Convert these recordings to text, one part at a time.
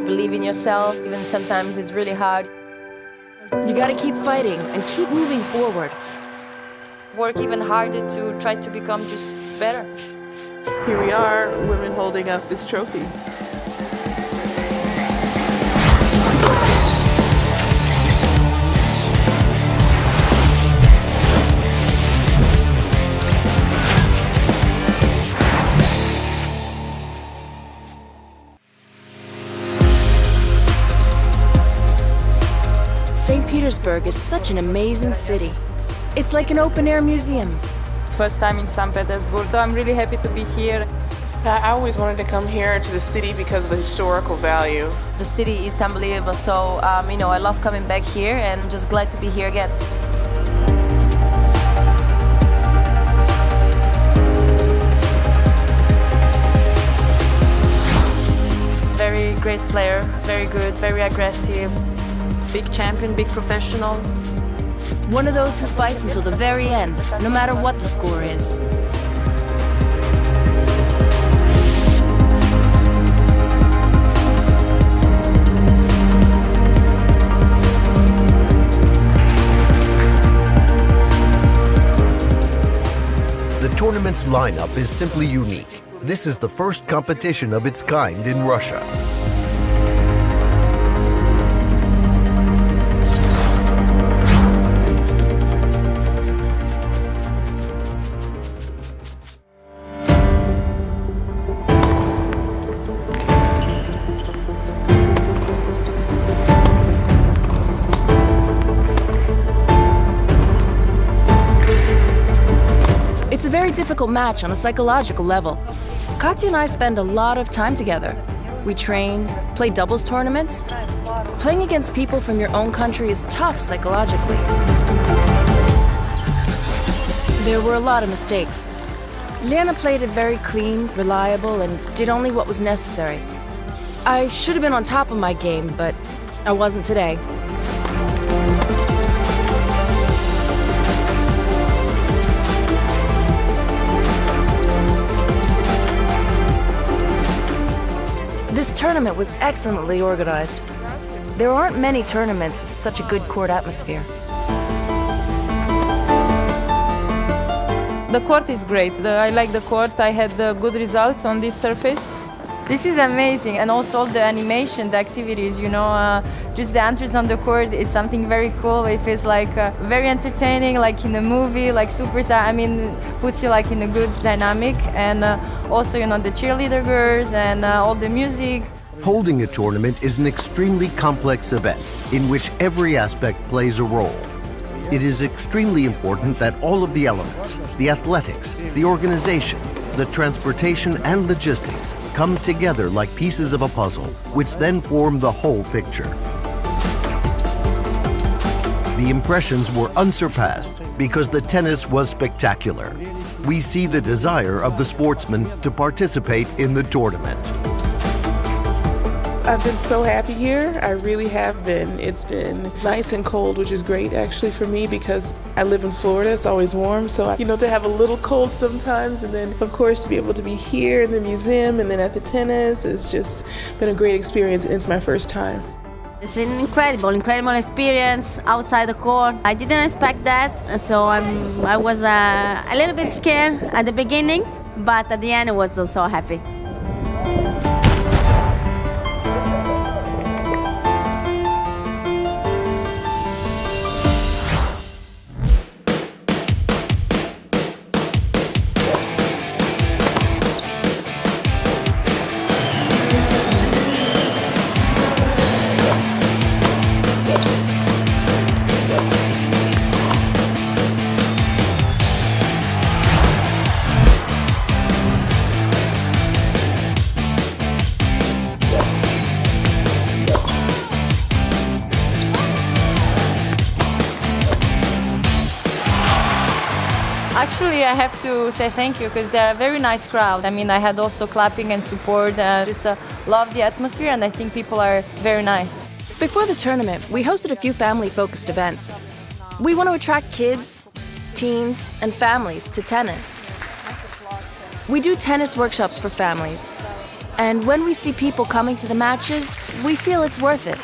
believe in yourself, even sometimes it's really hard. You gotta keep fighting and keep moving forward. Work even harder to try to become just better. Here we are, women holding up this trophy. St. Petersburg is such an amazing city. It's like an open-air museum. First time in St. Petersburg, so I'm really happy to be here. I always wanted to come here to the city because of the historical value. The city is unbelievable, so I love coming back here and I'm just glad to be here again. Very great player, very good, very aggressive. Big champion, big professional. One of those who fights until the very end, no matter what the score is. The tournament's lineup is simply unique. This is the first competition of its kind in Russia. It's a very difficult match on a psychological level. Katya and I spend a lot of time together. We train, play doubles tournaments. Playing against people from your own country is tough psychologically. There were a lot of mistakes. Lena played it very clean, reliable, and did only what was necessary. I should have been on top of my game, but I wasn't today. This tournament was excellently organized. There aren't many tournaments with such a good court atmosphere. The court is great. I like the court. I had good results on this surface. This is amazing, and also all the animation, the activities, just the entrance on the court is something very cool. It feels like very entertaining, like in a movie, like Superstar. Puts you like in a good dynamic, and also, the cheerleader girls and all the music. Holding a tournament is an extremely complex event in which every aspect plays a role. It is extremely important that all of the elements, the athletics, the organization, the transportation and logistics come together like pieces of a puzzle, which then form the whole picture. The impressions were unsurpassed because the tennis was spectacular. We see the desire of the sportsmen to participate in the tournament. I've been so happy here. I really have been. It's been nice and cold, which is great actually for me because I live in Florida. It's always warm. So, to have a little cold sometimes, and then of course to be able to be here in the museum and then at the tennis, it's just been a great experience, and it's my first time. It's an incredible experience outside the court. I didn't expect that, so I was a little bit scared at the beginning, but at the end I was so happy. Actually, I have to say thank you because they're a very nice crowd. I had also clapping and support. Just love the atmosphere, and I think people are very nice. Before the tournament, we hosted a few family-focused events. We want to attract kids, teens, and families to tennis. We do tennis workshops for families. And when we see people coming to the matches, we feel it's worth it.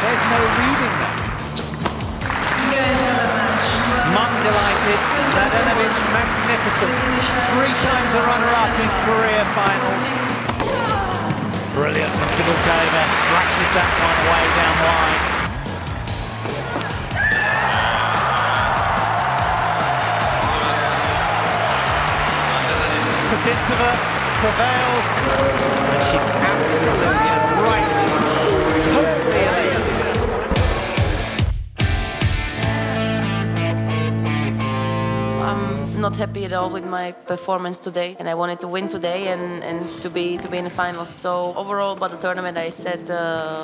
There's no reading that. Mum delighted, Mladenovic magnificent. 3 times a runner-up in career finals. Brilliant from Sigulkova, flashes that one away down line. Kuznetsova prevails, and she's absolutely and rightly, totally elated. I'm not happy at all with my performance today, and I wanted to win today and to be in the finals. So overall, about the tournament, I said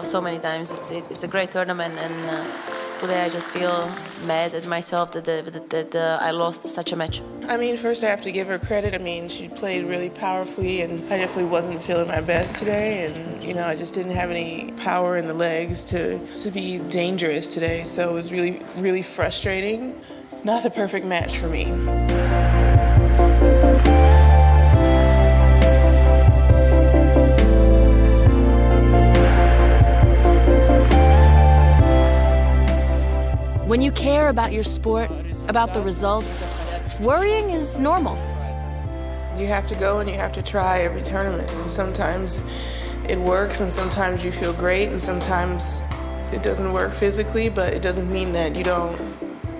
so many times it's a great tournament, and today I just feel mad at myself that I lost such a match. I mean, first I have to give her credit. I mean, she played really powerfully, and I definitely wasn't feeling my best today. And, you know, I just didn't have any power in the legs to be dangerous today. So it was really, really frustrating. Not the perfect match for me. When you care about your sport, about the results, worrying is normal. You have to go and you have to try every tournament. And sometimes it works, and sometimes you feel great, and sometimes it doesn't work physically, but it doesn't mean that you don't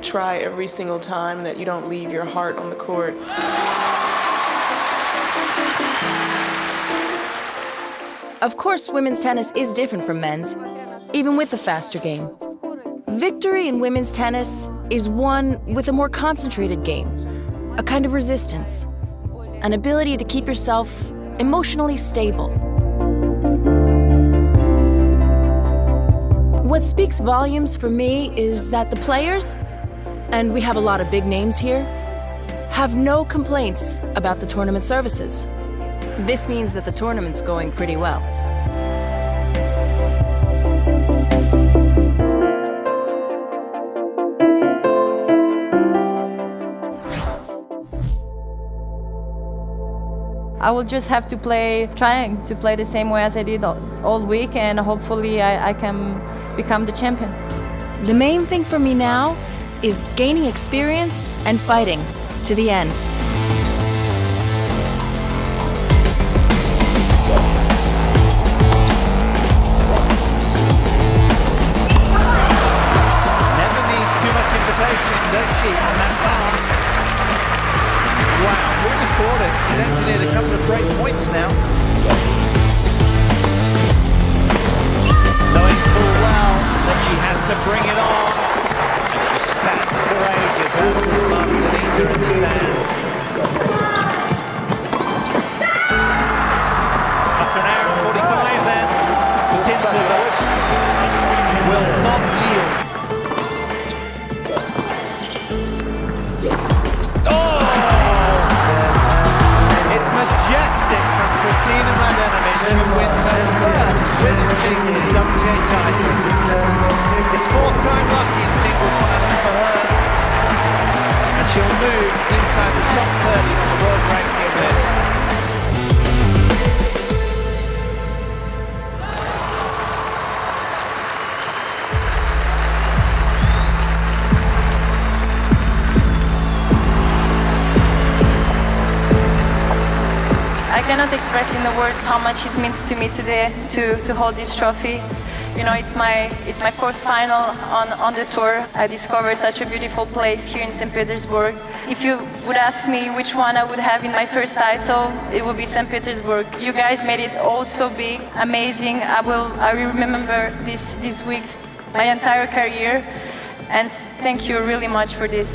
try every single time, that you don't leave your heart on the court. Of course, women's tennis is different from men's, even with the faster game. Victory in women's tennis is won with a more concentrated game, a kind of resistance, an ability to keep yourself emotionally stable. What speaks volumes for me is that the players, and we have a lot of big names here, have no complaints about the tournament services. This means that the tournament's going pretty well. I will just have to trying to play the same way as I did all week, and hopefully I can become the champion. The main thing for me now is gaining experience and fighting to the end. Never needs too much invitation, does she, on that pass? Wow, who would have thought it? She's engineered a couple of great points now. Knowing full well that she had to bring it on. And she stands courageous as does Martinez in the stands. After an hour and 45 then, Kuznetsova will not yield. Majestic from Kristina Mladenovic, who wins her first women's singles WTA title. It's 4th time lucky in singles finals for her, and she'll move inside the top 30 on the world ranking list. I cannot express in the words how much it means to me today to hold this trophy. You know, it's my 4th final on the tour. I discovered such a beautiful place here in St. Petersburg. If you would ask me which one I would have in my first title, it would be St. Petersburg. You guys made it all so big, amazing. I will remember this week my entire career, and thank you really much for this.